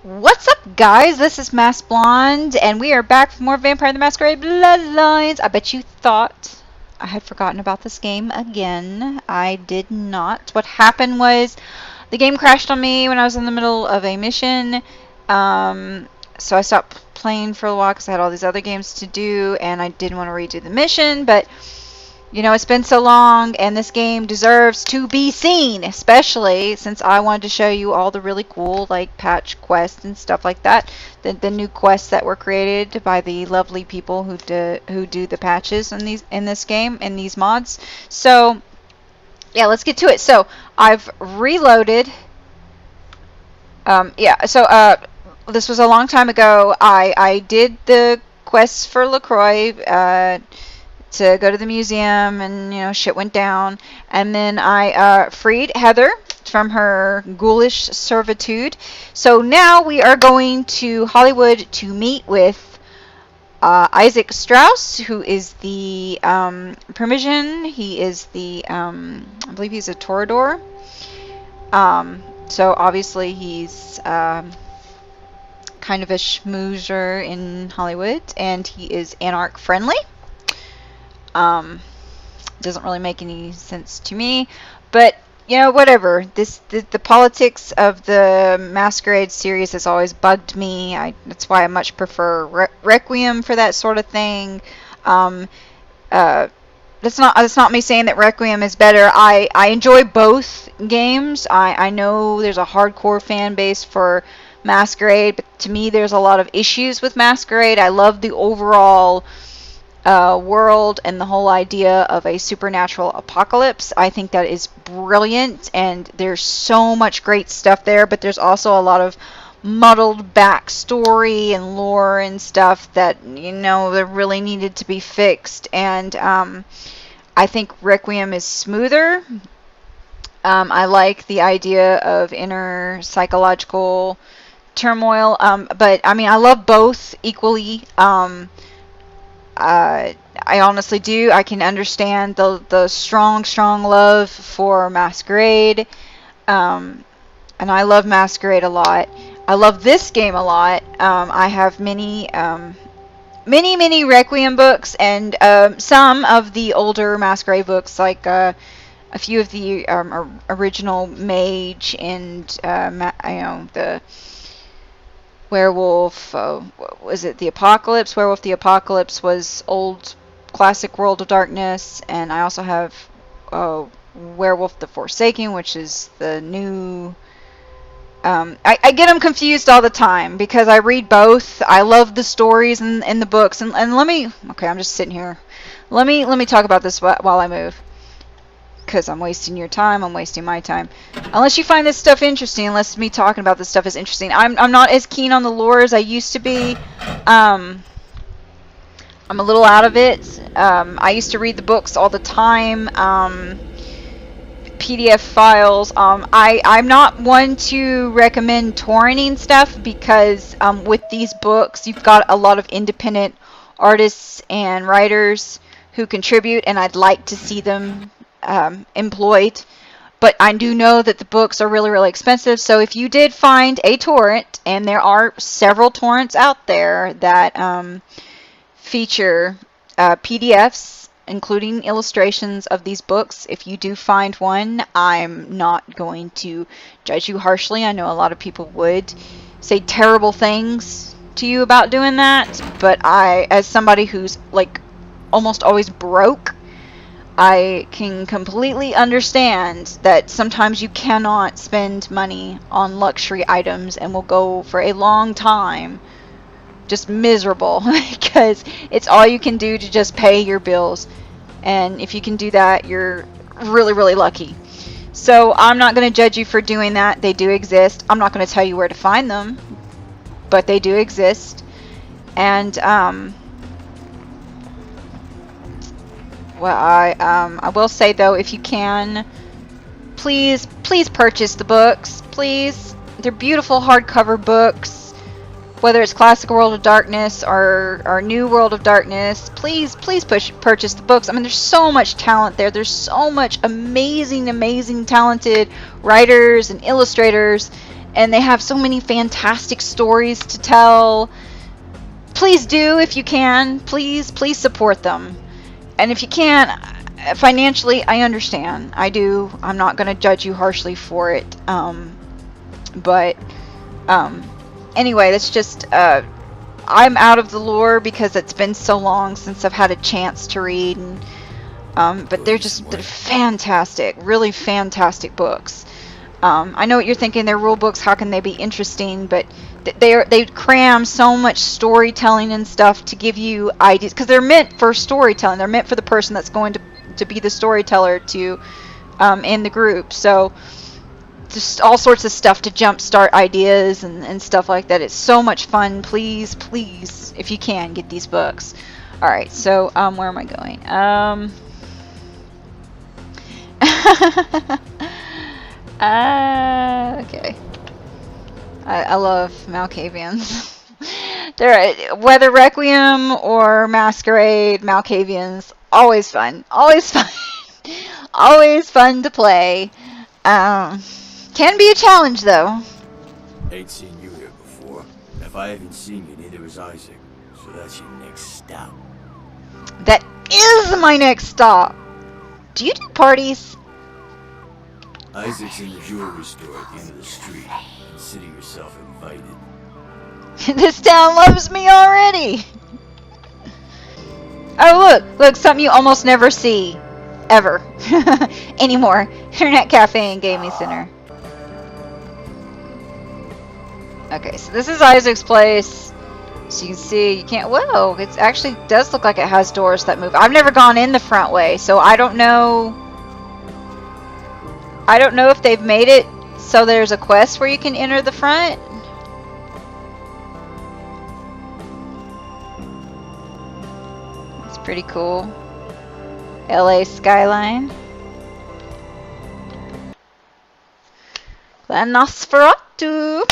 What's up, guys? This is MasquedBlonde, and we are back with more Vampire the Masquerade Bloodlines. I bet you thought I had forgotten about this game again. I did not. What happened was the game crashed on me when I was in the middle of a mission. So I stopped playing for a while because I had all these other games to do, and I didn't want to redo the mission, but you know, it's been so long, and this game deserves to be seen, especially since I wanted to show you all the really cool, like, patch quests and stuff like that. The new quests that were created by the lovely people who do the patches in this game, in these mods. So, yeah, let's get to it. So, I've reloaded. This was a long time ago. I did the quests for Croix, to go to the museum, and you know, shit went down, and then I freed Heather from her ghoulish servitude. So now we are going to Hollywood to meet with Isaac Strauss, who is the Parmesan. He is the I believe he's a Toreador. So obviously he's kind of a schmoozer in Hollywood, and he is anarch friendly. Doesn't really make any sense to me, but you know, whatever. The politics of the Masquerade series has always bugged me. That's why I much prefer Requiem for that sort of thing. That's not me saying that Requiem is better. I enjoy both games. I know there's a hardcore fan base for Masquerade, but to me there's a lot of issues with Masquerade. I love the overall world and the whole idea of a supernatural apocalypse. I think that is brilliant, and there's so much great stuff there, but there's also a lot of muddled backstory and lore and stuff that, you know, that really needed to be fixed. And I think Requiem is smoother. I like the idea of inner psychological turmoil, but I mean, I love both equally. I honestly do. I can understand the strong love for Masquerade, and I love Masquerade a lot. I love this game a lot. I have many Requiem books, and some of the older Masquerade books, like a few of the original Mage and the Werewolf, was it the Apocalypse? Werewolf the Apocalypse was old classic World of Darkness, and I also have Werewolf the Forsaken, which is the new. I get them confused all the time because I read both. I love the stories and the books, and let me. Okay, I'm just sitting here. Let me talk about this while I move, because I'm wasting your time, I'm wasting my time. Unless you find this stuff interesting, unless me talking about this stuff is interesting. I'm not as keen on the lore as I used to be. I'm a little out of it. I used to read the books all the time. PDF files. I'm not one to recommend torrenting stuff, because with these books, you've got a lot of independent artists and writers who contribute, and I'd like to see them employed, but I do know that the books are really expensive. So if you did find a torrent, and there are several torrents out there that feature PDFs including illustrations of these books, if you do find one, I'm not going to judge you harshly. I know a lot of people would say terrible things to you about doing that, but I, as somebody who's like almost always broke, I can completely understand that sometimes you cannot spend money on luxury items and will go for a long time just miserable because it's all you can do to just pay your bills. And if you can do that, you're really lucky. So I'm not going to judge you for doing that. They do exist. I'm not going to tell you where to find them, but they do exist. And well, I will say though, if you can, please purchase the books. Please, they're beautiful hardcover books. Whether it's Classic World of Darkness or New World of Darkness, please purchase the books. I mean, there's so much talent there. There's so much amazing talented writers and illustrators, and they have so many fantastic stories to tell. Please do, if you can. Please support them. And if you can't, financially, I understand. I do. I'm not going to judge you harshly for it. But anyway, that's just, I'm out of the lore because it's been so long since I've had a chance to read. And, but they're fantastic, really fantastic books. I know what you're thinking. They're rule books. How can they be interesting? But they cram so much storytelling and stuff to give you ideas, because they're meant for storytelling. They're meant for the person that's going to be the storyteller to in the group. So just all sorts of stuff to jumpstart ideas and stuff like that. It's so much fun. Please, if you can, get these books. All right. So where am I going? Okay. I love Malkavians. They're whether Requiem or Masquerade, Malkavians, always fun. Always fun. Always fun to play. Can be a challenge though. Ain't seen you here before. If I haven't seen you, neither has Isaac. So that's your next stop. That is my next stop. Do you do parties? Isaac's in the jewelry store at the end of the street. Consider yourself invited. This town loves me already. Oh look, something you almost never see, ever, anymore. Internet cafe and gaming center. Okay, so this is Isaac's place. So you can see, you can't, whoa, it actually does look like it has doors that move. I've never gone in the front way, so I don't know if they've made it so there's a quest where you can enter the front. It's pretty cool. LA skyline. Nosferatu.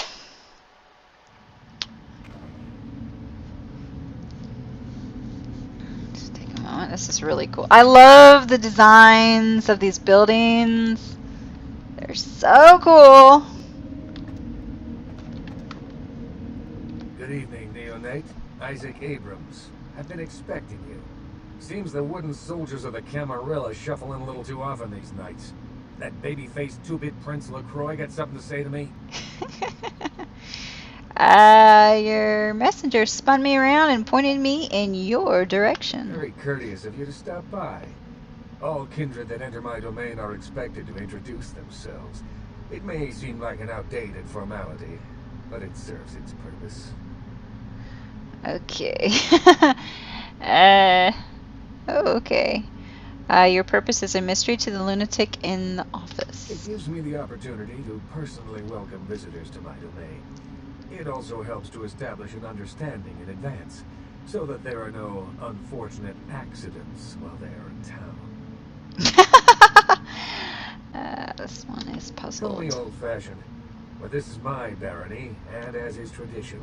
Just take a moment. This is really cool. I love the designs of these buildings. They're so cool. Good evening, Neonate. Isaac Abrams. I've been expecting you. Seems the wooden soldiers of the Camarilla shuffle in a little too often these nights. That baby-faced two-bit Prince LaCroix got something to say to me? Your messenger spun me around and pointed me in your direction. Very courteous of you to stop by. All kindred that enter my domain are expected to introduce themselves. It may seem like an outdated formality, but it serves its purpose. Okay. Okay. Your purpose is a mystery to the lunatic in the office. It gives me the opportunity to personally welcome visitors to my domain. It also helps to establish an understanding in advance, so that there are no unfortunate accidents while they are in town. This one is It's only puzzled. old-fashioned, but this is my barony, and as is tradition,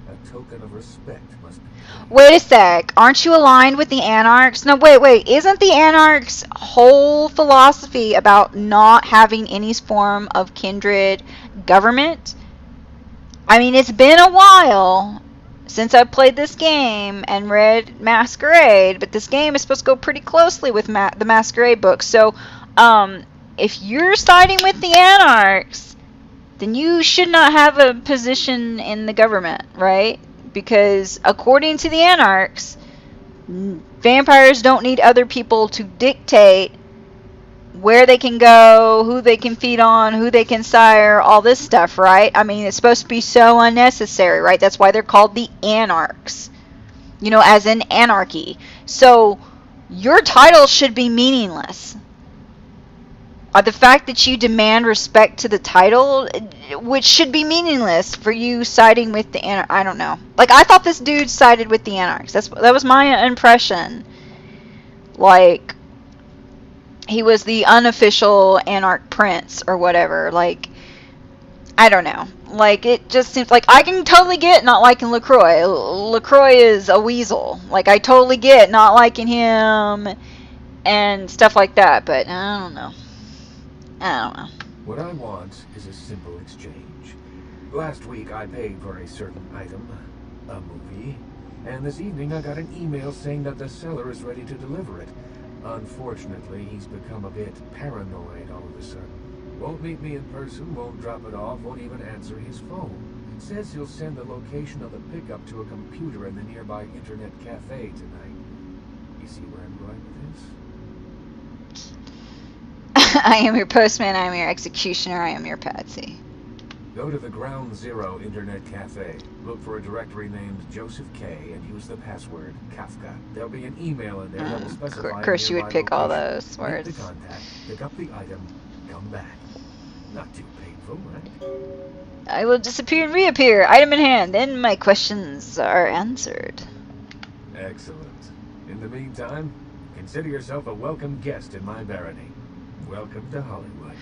a token of respect must be paid. Wait a sec. Aren't you aligned with the Anarchs? No, wait. Isn't the Anarchs' whole philosophy about not having any form of kindred government? I mean, it's been a while since I played this game and read Masquerade, but this game is supposed to go pretty closely with the Masquerade book. So, if you're siding with the Anarchs, then you should not have a position in the government, right? Because according to the Anarchs, vampires don't need other people to dictate where they can go, who they can feed on, who they can sire, all this stuff, right? I mean, it's supposed to be so unnecessary, right? That's why they're called the Anarchs. You know, as in anarchy. So, your title should be meaningless. The fact that you demand respect to the title, which should be meaningless for you siding with the Anarchs. I don't know. Like, I thought this dude sided with the Anarchs. That was my impression. Like, he was the unofficial Anarch Prince or whatever. Like, I don't know. Like, it just seems like I can totally get not liking LaCroix. LaCroix is a weasel. Like, I totally get not liking him and stuff like that. But I don't know. What I want is a simple exchange. Last week I paid for a certain item, a movie, and this evening I got an email saying that the seller is ready to deliver it. Unfortunately, he's become a bit paranoid all of a sudden. Won't meet me in person, won't drop it off, won't even answer his phone. Says he'll send the location of the pickup to a computer in the nearby internet cafe tonight. You see where I'm going with this? I am your postman, I am your executioner, I am your patsy. Go to the Ground Zero Internet Cafe. Look for a directory named Joseph K. and use the password Kafka. There'll be an email in there that will specify. Of course, you would pick all those words. Make the contact, pick up the item, come back. Not too painful, right? I will disappear and reappear, item in hand. Then my questions are answered. Excellent. In the meantime, consider yourself a welcome guest in my barony. Welcome to Hollywood.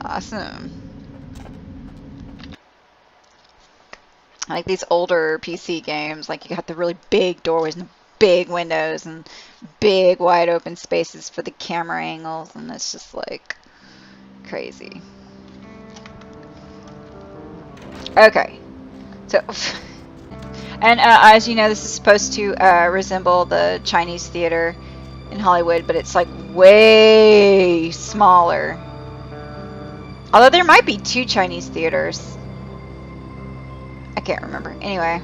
Awesome. I like these older PC games, like you got the really big doorways and big windows and big wide open spaces for the camera angles, and it's just like crazy. Okay, so and as you know, this is supposed to resemble the Chinese theater in Hollywood, but it's like way smaller. Although there might be 2 Chinese theaters. I can't remember. Anyway.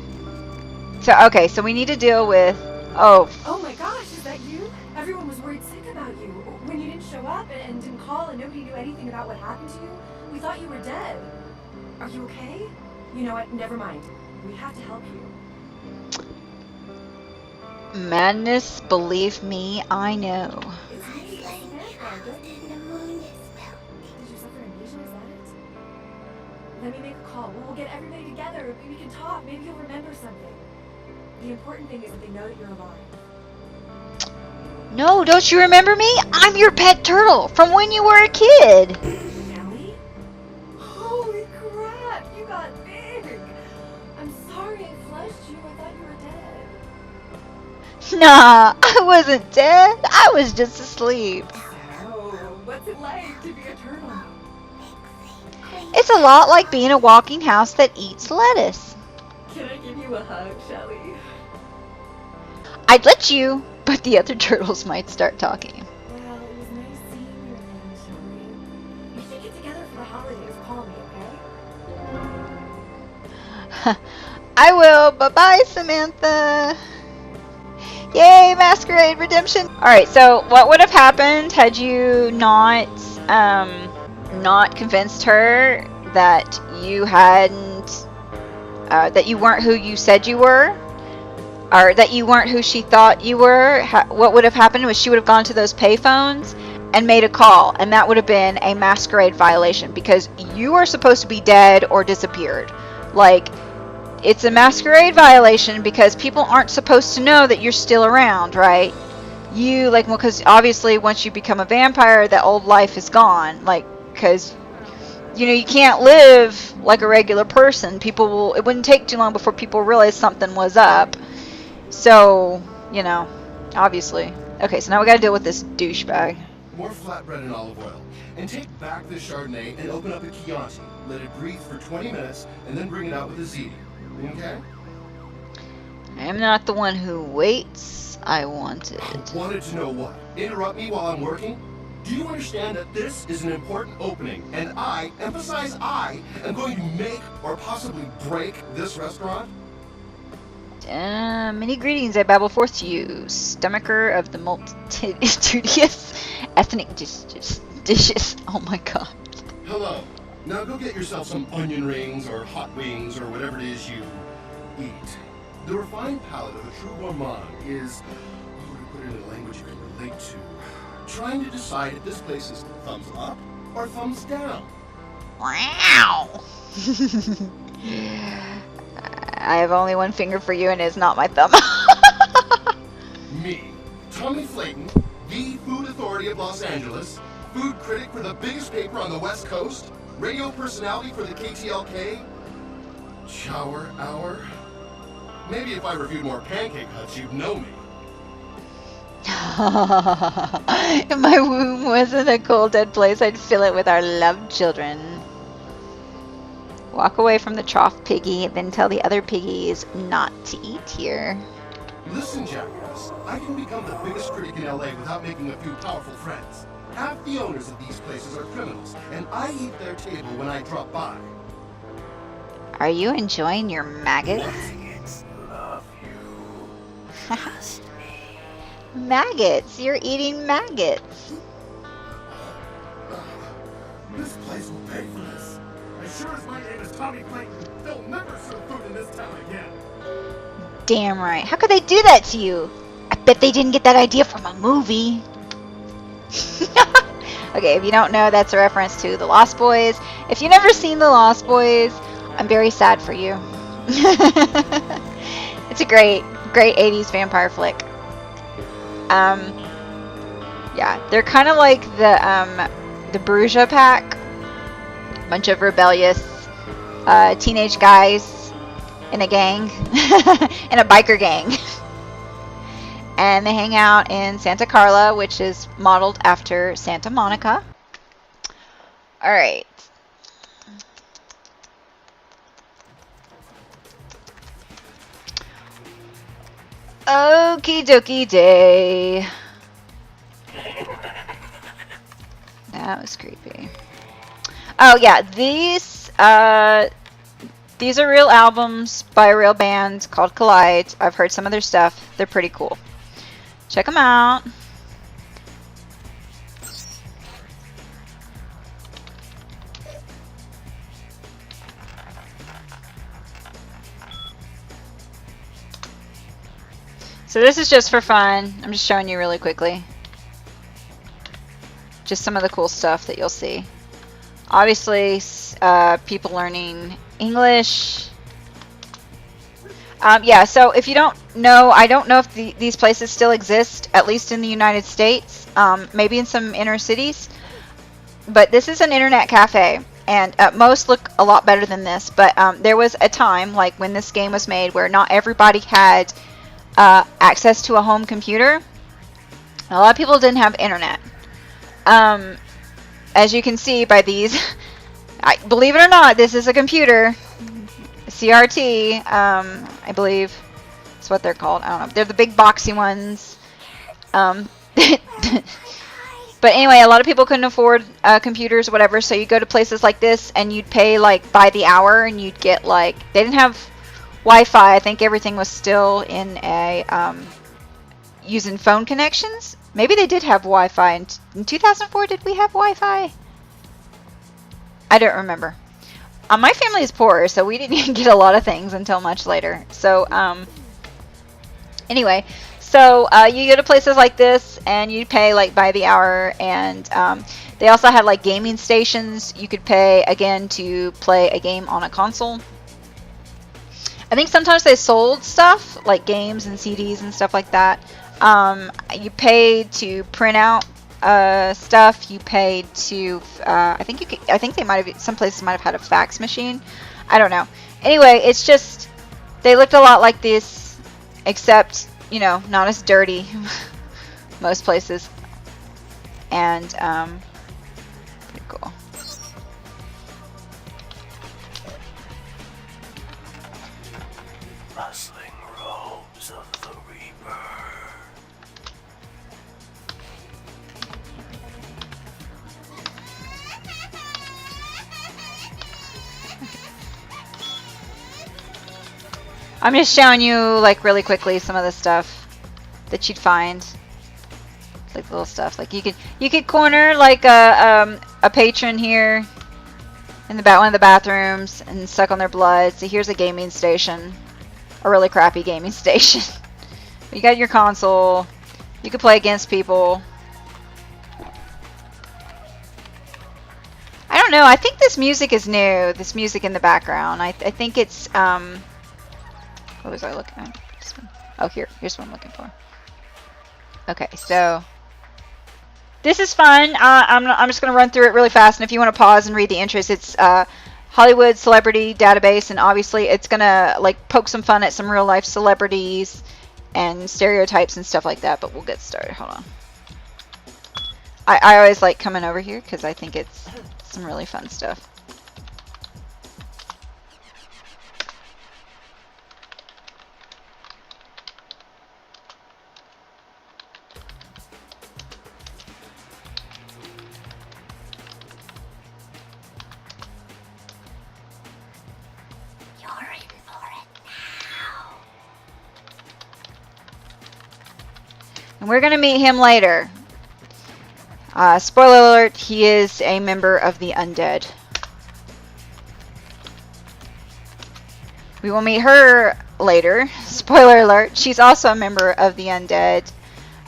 So, okay, so we need to deal with... Oh my gosh, is that you? Everyone was worried sick about you. When you didn't show up and didn't call and nobody knew anything about what happened to you, we thought you were dead. Are you okay? You know what? Never mind. We have to help you. Madness, believe me, I know. It's me, Samantha. Did you suffer amnesia? Is that it? Let me make a call. We'll get everybody together. We can talk. Maybe you'll remember something. The important thing is that they know that you're alive. No, don't you remember me? I'm your pet turtle from when you were a kid. Ellie? Holy crap! You got big! I'm sorry I flushed you. I thought you were dead. Nah, I wasn't dead. I was just asleep. So, what's it like to be a turtle? It's a lot like being a walking house that eats lettuce. Can I give you a hug, Shelly? I'd let you, but the other turtles might start talking. Well, it was nice seeing you again, Shelly. We should get together for the holidays. Call me, okay? I will. Bye-bye, Samantha. Yay, Masquerade Redemption. Alright, so what would have happened had you not convinced her that you hadn't, that you weren't who you said you were? Or that you weren't who she thought you were? What would have happened was she would have gone to those payphones and made a call, and that would have been a Masquerade violation because you are supposed to be dead or disappeared. Like, it's a Masquerade violation because people aren't supposed to know that you're still around, right? You, like, well, because obviously once you become a vampire, that old life is gone. Like, because, you know, you can't live like a regular person. People will, it wouldn't take too long before people realize something was up. So, you know, obviously. Okay, so now we gotta deal with this douchebag. More flatbread and olive oil. And take back the Chardonnay and open up a Chianti. Let it breathe for 20 minutes and then bring it out with a ziti. Okay? I am not the one who waits. I wanted. Wanted to know what? Interrupt me while I'm working? Do you understand that this is an important opening, and I, emphasize I, am going to make or possibly break this restaurant? Many greetings I babble forth to you, stomacher of the multitudinous ethnic dishes. Oh my god. Hello. Now go get yourself some onion rings or hot wings or whatever it is you eat. The refined palate of a true gourmand is, to put it in a language you can relate to, trying to decide if this place is thumbs up or thumbs down. Wow. I have only one finger for you and it's not my thumb. Me, Tommy Flayton, the food authority of Los Angeles, food critic for the biggest paper on the West Coast, radio personality for the KTLK, shower hour. Maybe if I reviewed more Pancake Huts, you'd know me. If my womb wasn't a cold, dead place, I'd fill it with our loved children. Walk away from the trough, piggy, then tell the other piggies not to eat here. Listen, jackass, I can become the biggest critic in LA without making a few powerful friends. Half the owners of these places are criminals, and I eat their table when I drop by. Are you enjoying your maggots? Maggots love you. Trust me. Maggots! You're eating maggots. This place will pay for this. As sure as my name is Tommy Clayton, they'll never serve food in this town again. Damn right. How could they do that to you? I bet they didn't get that idea from a movie. Okay, if you don't know, that's a reference to The Lost Boys. If you've never seen The Lost Boys, I'm very sad for you. It's a great 80s vampire flick. Yeah, they're kind of like the Bruja Pack. Bunch of rebellious teenage guys in a gang, in a biker gang. And they hang out in Santa Carla, which is modeled after Santa Monica. Alright. Okie dokie day. That was creepy. Oh yeah, these are real albums by a real band called Collide. I've heard some of their stuff. They're pretty cool. Check them out. So this is just for fun. I'm just showing you really quickly. Just some of the cool stuff that you'll see. Obviously, people learning English. Yeah, so if you don't know, I don't know if these places still exist, at least in the United States, maybe in some inner cities. But this is an internet cafe, and most look a lot better than this. But there was a time, like when this game was made, where not everybody had access to a home computer. A lot of people didn't have internet. As you can see by these, believe it or not, this is a computer. CRT, I believe that's what they're called. I don't know. They're the big boxy ones. But anyway, a lot of people couldn't afford computers or whatever, so you go to places like this and you'd pay like by the hour, and you'd get like, they didn't have Wi-Fi. I think everything was still in a using phone connections. Maybe they did have Wi-Fi in 2004. Did we have Wi-Fi? I don't remember. My family is poor, so we didn't even get a lot of things until much later. So anyway, so you go to places like this and you pay like by the hour, and they also had like gaming stations. You could pay again to play a game on a console. I think sometimes they sold stuff like games and CDs and stuff like that. You paid to print out stuff. You paid to I think they might have, some places might have had a fax machine. I don't know. Anyway, it's just, they looked a lot like this, except, you know, not as dirty. Most places. And pretty cool. Rustling robes of the Reaper. I'm just showing you, like, really quickly some of the stuff that you'd find. Like little stuff. Like you could corner like a patron here in one of the bathrooms and suck on their blood. So here's a gaming station, a really crappy gaming station. You got your console. You can play against people. I don't know. I think this music is new. This music in the background. I think it's what was I looking at? This one. Oh, here's what I'm looking for. Okay, so this is fun. I'm just going to run through it really fast, and if you want to pause and read the entries, it's Hollywood Celebrity Database, and obviously it's going to like poke some fun at some real life celebrities and stereotypes and stuff like that, but we'll get started. Hold on. I always like coming over here because I think it's some really fun stuff. And we're going to meet him later. Spoiler alert, he is a member of the undead. We will meet her later. Spoiler alert, she's also a member of the undead.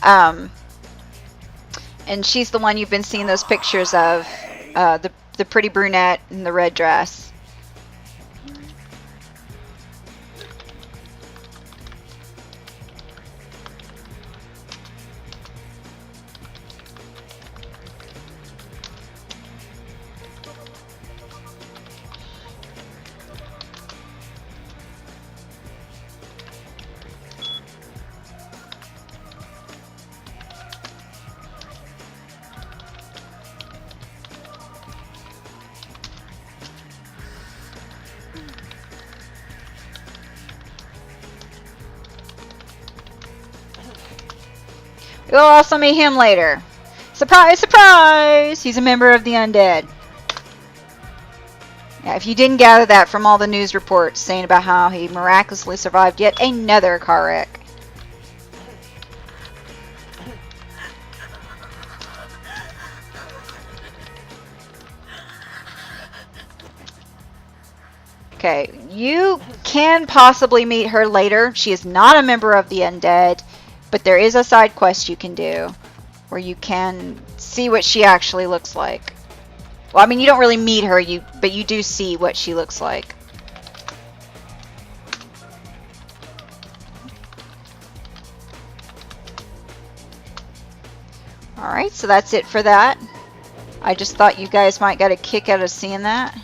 And she's the one you've been seeing those pictures of. The pretty brunette in the red dress. We'll also meet him later. Surprise, surprise! He's a member of the undead. Yeah, if you didn't gather that from all the news reports saying about how he miraculously survived yet another car wreck. Okay, you can possibly meet her later. She is not a member of the undead. But there is a side quest you can do where you can see what she actually looks like. Well, I mean, you don't really meet her, but you do see what she looks like. Alright, so that's it for that. I just thought you guys might get a kick out of seeing that.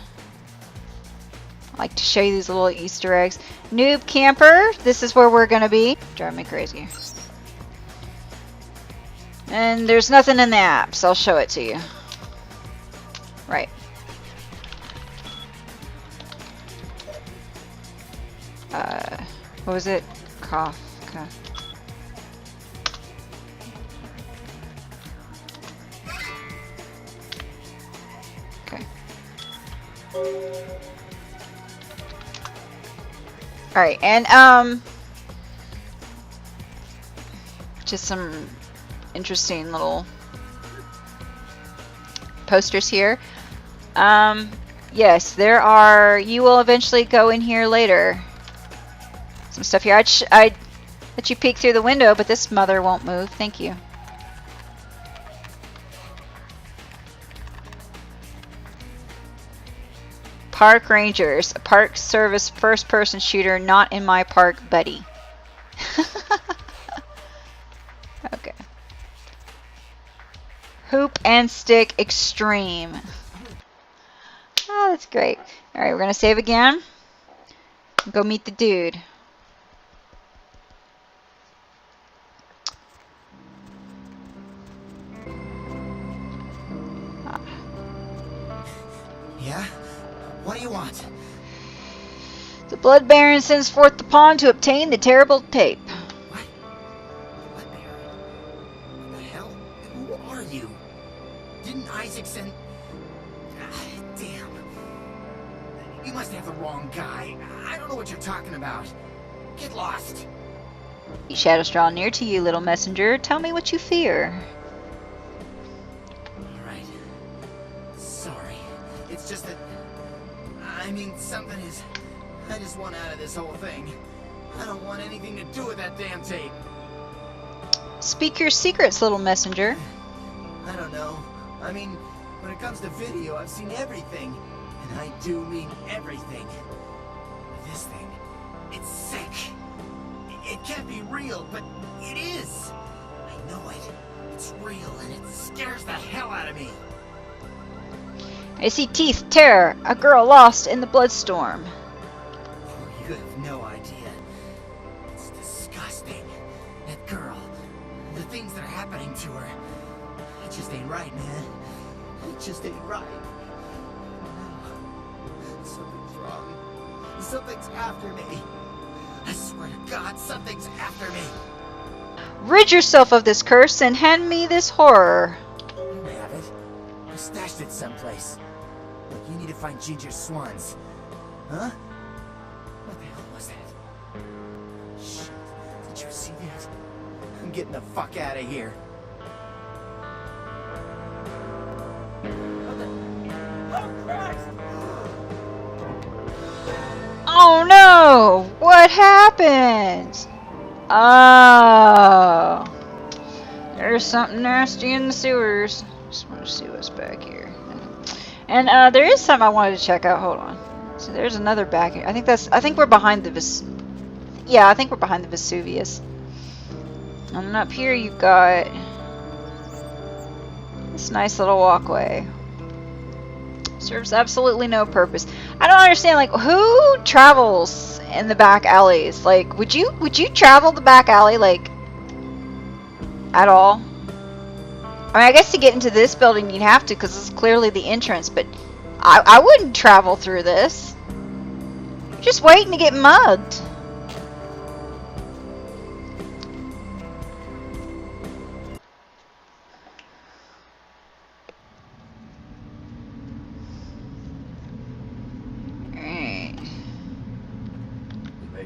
I like to show you these little Easter eggs. Noob camper, this is where we're going to be. Drive me crazy. And there's nothing in the app, so I'll show it to you. Right. What was it? Cough. Okay. Alright, and just some interesting little posters here. Yes, there are. You will eventually go in here later. Some stuff here. I'd let you peek through the window, but this mother won't move. Thank you. Park Rangers, a park service first-person shooter, not in my park, buddy. Okay. Hoop and Stick Extreme. Oh, that's great. Alright, we're going to save again. Go meet the dude. Yeah? What do you want? The Blood Baron sends forth the pawn to obtain the terrible tape. What? Blood Baron? What the hell? Who are you? Didn't Isaac send... damn. You must have the wrong guy. I don't know what you're talking about. Get lost. Shadows draw near to you, little messenger. Tell me what you fear. Alright. Sorry. It's just that... I mean, something is... I just want out of this whole thing. I don't want anything to do with that damn tape. Speak your secrets, little messenger. I don't know. I mean, when it comes to video, I've seen everything. And I do mean everything. This thing, it's sick. It can't be real, but it is. I know it. It's real, and it scares the hell out of me. I see teeth, terror, a girl lost in the bloodstorm. You have no idea. It's disgusting. to her. It just ain't right, man. It just ain't right. No. Something's wrong. Something's after me. I swear to God, something's after me. Rid yourself of this curse and hand me this horror. I have it. I stashed it someplace. Look, you need to find Ginger Swans. Huh? What the hell was that? Shit. Did you see that? I'm getting the fuck out of here. Oh, Christ! Oh no! What happened? Oh. There's something nasty in the sewers. Just want to see what's back here. And there is something I wanted to check out. Hold on. So there's another back here. I think we're behind the yeah, I think we're behind the Vesuvius. And up here you've got this nice little walkway. Serves absolutely no purpose. I don't understand, like, who travels in the back alleys? Like, would you travel the back alley, like, at all? I mean, I guess to get into this building you'd have to, because it's clearly the entrance, but I wouldn't travel through this. You're just waiting to get mugged.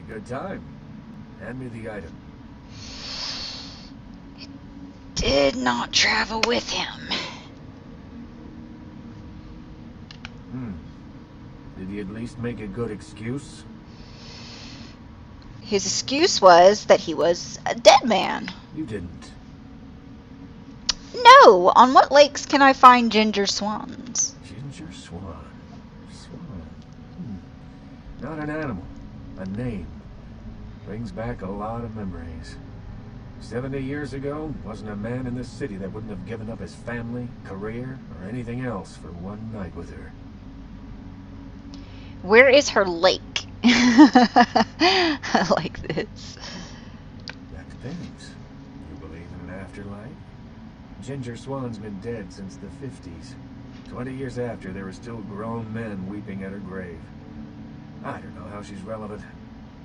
Good time. Hand me the item. Did not travel with him. Did he at least make a good excuse? His excuse was that he was a dead man. You didn't. No! On what lakes can I find ginger swans? Ginger Swan. Swan. Not an animal. A name. Brings back a lot of memories. 70 years ago, wasn't a man in this city that wouldn't have given up his family, career, or anything else for one night with her. Where is her lake? I like this. That depends. You believe in an afterlife? Ginger Swan's been dead since the 50s. 20 years after, there were still grown men weeping at her grave. I don't know how she's relevant,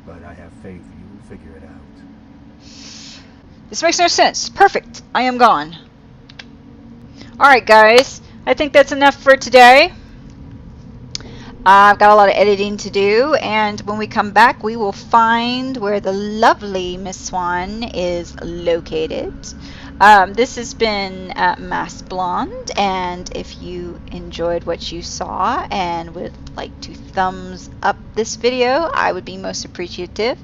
but I have faith you will figure it out. This makes no sense. Perfect. I am gone. Alright guys, I think that's enough for today. I've got a lot of editing to do, and when we come back we will find where the lovely Miss Swan is located. This has been MasquedBlonde, and if you enjoyed what you saw and would like to thumbs up this video, I would be most appreciative.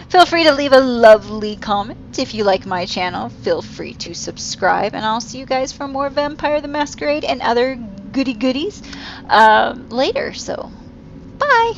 Feel free to leave a lovely comment. If you like my channel, feel free to subscribe, and I'll see you guys for more Vampire the Masquerade and other goodies later. So, bye!